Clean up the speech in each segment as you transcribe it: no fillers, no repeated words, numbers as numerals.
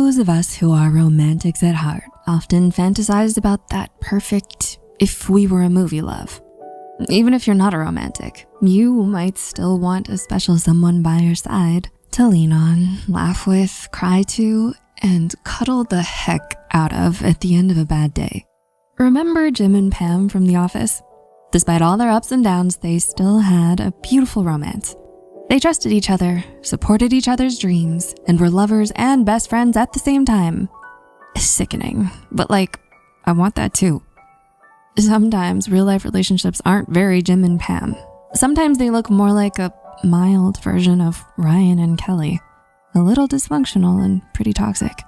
Those of us who are romantics at heart often fantasize about that perfect if we were a movie love. Even if you're not a romantic, you might still want a special someone by your side to lean on, laugh with, cry to, and cuddle the heck out of at the end of a bad day. Remember Jim and Pam from The Office? Despite all their ups and downs, they still had a beautiful romance. They trusted each other, supported each other's dreams, and were lovers and best friends at the same time. Sickening, but I want that too. Sometimes real-life relationships aren't very Jim and Pam. Sometimes they look more like a mild version of Ryan and Kelly. A little dysfunctional and pretty toxic.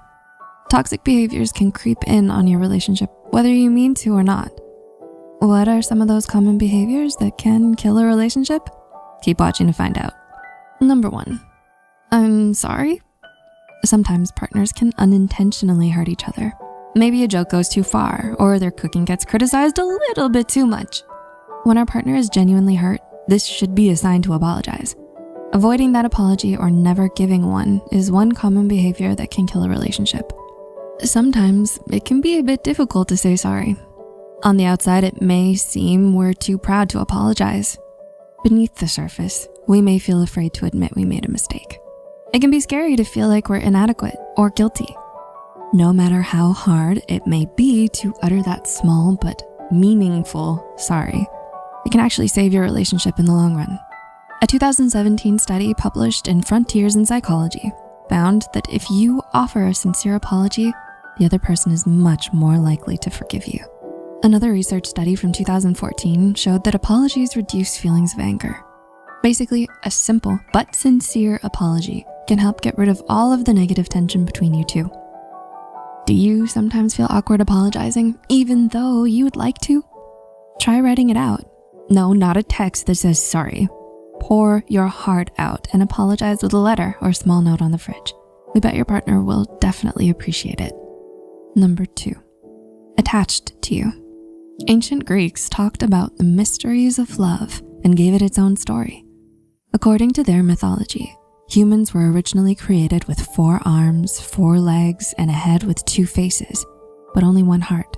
Toxic behaviors can creep in on your relationship, whether you mean to or not. What are some of those common behaviors that can kill a relationship? Keep watching to find out. Number 1, I'm sorry. Sometimes partners can unintentionally hurt each other. Maybe a joke goes too far, or their cooking gets criticized a little bit too much. When our partner is genuinely hurt, this should be a sign to apologize. Avoiding that apology or never giving one is one common behavior that can kill a relationship. Sometimes it can be a bit difficult to say sorry. On the outside, it may seem we're too proud to apologize. Beneath the surface, we may feel afraid to admit we made a mistake. It can be scary to feel like we're inadequate or guilty. No matter how hard it may be to utter that small but meaningful sorry, it can actually save your relationship in the long run. A 2017 study published in Frontiers in Psychology found that if you offer a sincere apology, the other person is much more likely to forgive you. Another research study from 2014 showed that apologies reduce feelings of anger. Basically, a simple but sincere apology can help get rid of all of the negative tension between you two. Do you sometimes feel awkward apologizing, even though you would like to? Try writing it out. No, not a text that says sorry. Pour your heart out and apologize with a letter or small note on the fridge. We bet your partner will definitely appreciate it. Number 2, attached to you. Ancient Greeks talked about the mysteries of love and gave it its own story. According to their mythology, humans were originally created with 4 arms, 4 legs, and a head with 2 faces, but only 1 heart.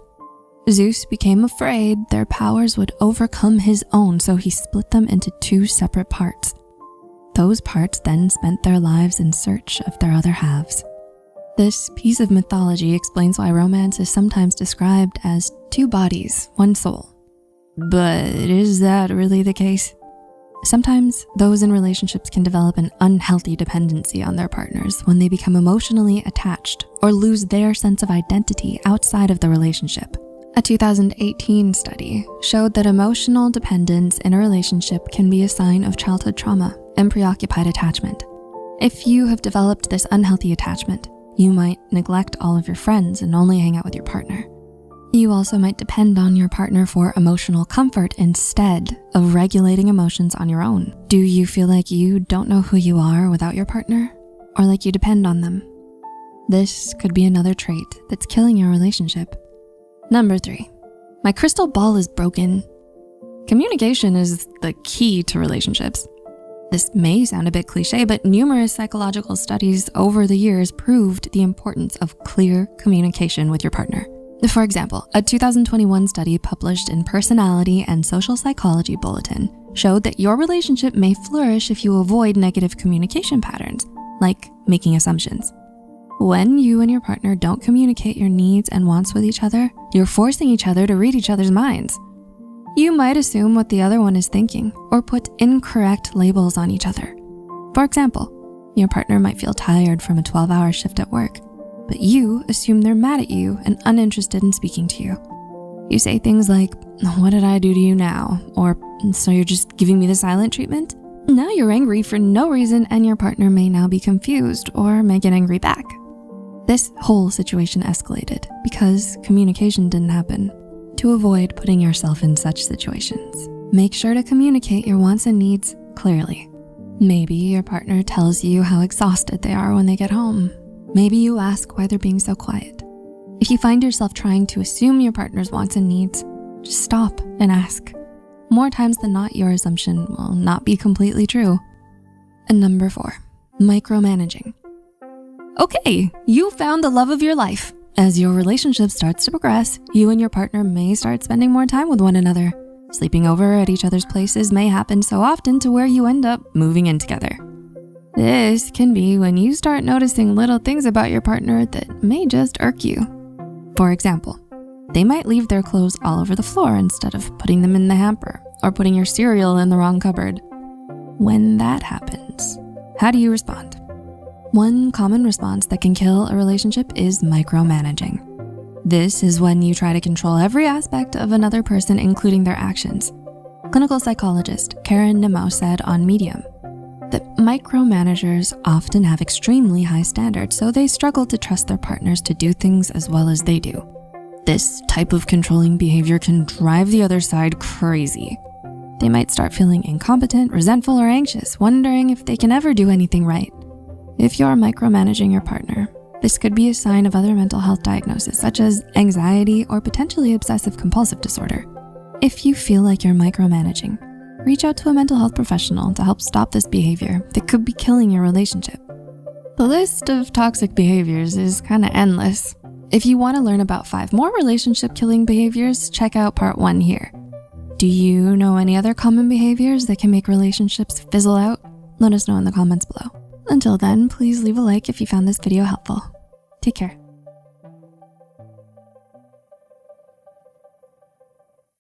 Zeus became afraid their powers would overcome his own, so he split them into 2 separate parts. Those parts then spent their lives in search of their other halves. This piece of mythology explains why romance is sometimes described as 2 bodies, 1 soul. But is that really the case? Sometimes those in relationships can develop an unhealthy dependency on their partners when they become emotionally attached or lose their sense of identity outside of the relationship. A 2018 study showed that emotional dependence in a relationship can be a sign of childhood trauma and preoccupied attachment. If you have developed this unhealthy attachment, you might neglect all of your friends and only hang out with your partner. You also might depend on your partner for emotional comfort instead of regulating emotions on your own. Do you feel like you don't know who you are without your partner, or like you depend on them? This could be another trait that's killing your relationship. Number 3, my crystal ball is broken. Communication is the key to relationships. This may sound a bit cliche, but numerous psychological studies over the years proved the importance of clear communication with your partner. For example, a 2021 study published in Personality and Social Psychology Bulletin showed that your relationship may flourish if you avoid negative communication patterns, like making assumptions. When you and your partner don't communicate your needs and wants with each other, you're forcing each other to read each other's minds. You might assume what the other one is thinking or put incorrect labels on each other. For example, your partner might feel tired from a 12-hour shift at work, but you assume they're mad at you and uninterested in speaking to you. You say things like, "What did I do to you now?" Or, "So you're just giving me the silent treatment?" Now you're angry for no reason, and your partner may now be confused or may get angry back. This whole situation escalated because communication didn't happen. To avoid putting yourself in such situations, make sure to communicate your wants and needs clearly. Maybe your partner tells you how exhausted they are when they get home. Maybe you ask why they're being so quiet. If you find yourself trying to assume your partner's wants and needs, just stop and ask. More times than not, your assumption will not be completely true. And number 4, micromanaging. Okay, you found the love of your life. As your relationship starts to progress, you and your partner may start spending more time with one another. Sleeping over at each other's places may happen so often to where you end up moving in together. This can be when you start noticing little things about your partner that may just irk you. For example, they might leave their clothes all over the floor instead of putting them in the hamper, or putting your cereal in the wrong cupboard. When that happens, how do you respond? One common response that can kill a relationship is micromanaging. This is when you try to control every aspect of another person, including their actions. Clinical psychologist Karen Nimmo said on Medium that micromanagers often have extremely high standards, so they struggle to trust their partners to do things as well as they do. This type of controlling behavior can drive the other side crazy. They might start feeling incompetent, resentful, or anxious, wondering if they can ever do anything right. If you're micromanaging your partner, this could be a sign of other mental health diagnoses such as anxiety or potentially obsessive compulsive disorder. If you feel like you're micromanaging, reach out to a mental health professional to help stop this behavior that could be killing your relationship. The list of toxic behaviors is kind of endless. If you want to learn about 5 more relationship killing behaviors, check out part 1 here. Do you know any other common behaviors that can make relationships fizzle out? Let us know in the comments below. Until then, please leave a like if you found this video helpful. Take care.